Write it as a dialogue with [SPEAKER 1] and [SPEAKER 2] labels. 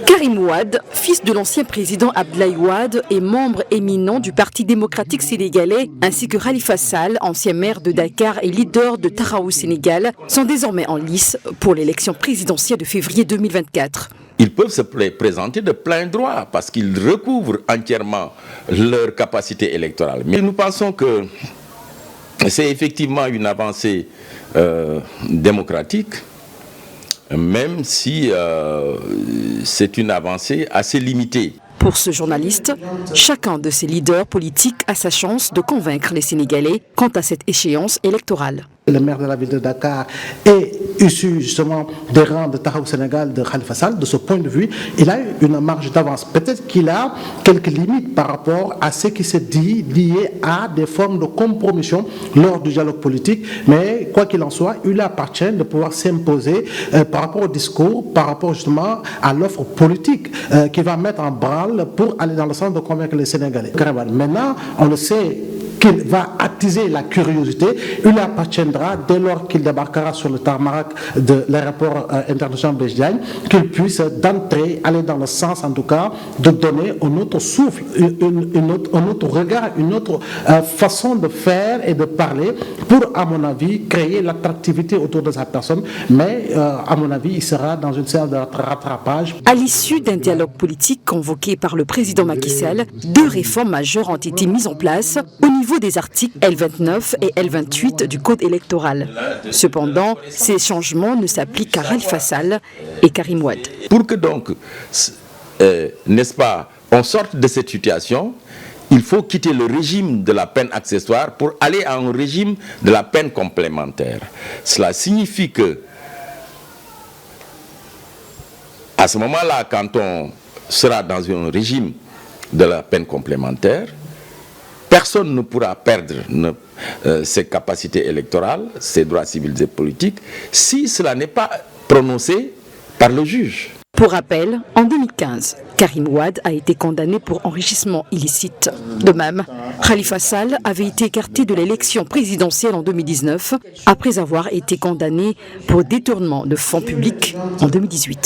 [SPEAKER 1] Karim Wade, fils de l'ancien président Abdoulaye Wade et membre éminent du Parti démocratique sénégalais, ainsi que Khalifa Sall, ancien maire de Dakar et leader de Taxawu Sénégal, sont désormais en lice pour l'élection présidentielle de février 2024.
[SPEAKER 2] Ils peuvent se présenter de plein droit parce qu'ils recouvrent entièrement leur capacité électorale. Mais nous pensons que c'est effectivement une avancée démocratique, même si c'est une avancée assez limitée.
[SPEAKER 1] Pour ce journaliste, chacun de ces leaders politiques a sa chance de convaincre les Sénégalais quant à cette échéance électorale.
[SPEAKER 3] Le maire de la ville de Dakar est issu justement des rangs de Taxawu Sénégal de Khalifa Sall. De ce point de vue, il a eu une marge d'avance. Peut-être qu'il a quelques limites par rapport à ce qui se dit lié à des formes de compromission lors du dialogue politique. Mais quoi qu'il en soit, il lui appartient de pouvoir s'imposer par rapport au discours, par rapport justement à l'offre politique qu'il va mettre en branle pour aller dans le sens de convaincre les Sénégalais. Maintenant, on le sait, qu'il va attiser la curiosité, il lui appartiendra dès lors qu'il débarquera sur le tarmac de l'aéroport international Blaise Diagne, qu'il puisse d'entrée aller dans le sens en tout cas de donner un autre souffle, un autre regard, une autre façon de faire et de parler pour, à mon avis, créer l'attractivité autour de sa personne. Mais à mon avis, il sera dans une séance de rattrapage.
[SPEAKER 1] À l'issue d'un dialogue politique convoqué par le président Macky Sall, 2 réformes majeures ont été mises en place au niveau des articles L29 et L28 du Code électoral. Cependant, ces changements ne s'appliquent qu'à Khalifa Sall et Karim Wade.
[SPEAKER 2] Pour que donc, n'est-ce pas, on sorte de cette situation, il faut quitter le régime de la peine accessoire pour aller à un régime de la peine complémentaire. Cela signifie que, à ce moment-là, quand on sera dans un régime de la peine complémentaire, personne ne pourra perdre ses capacités électorales, ses droits civils et politiques, si cela n'est pas prononcé par le juge.
[SPEAKER 1] Pour rappel, en 2015, Karim Wade a été condamné pour enrichissement illicite. De même, Khalifa Sall avait été écarté de l'élection présidentielle en 2019, après avoir été condamné pour détournement de fonds publics en 2018.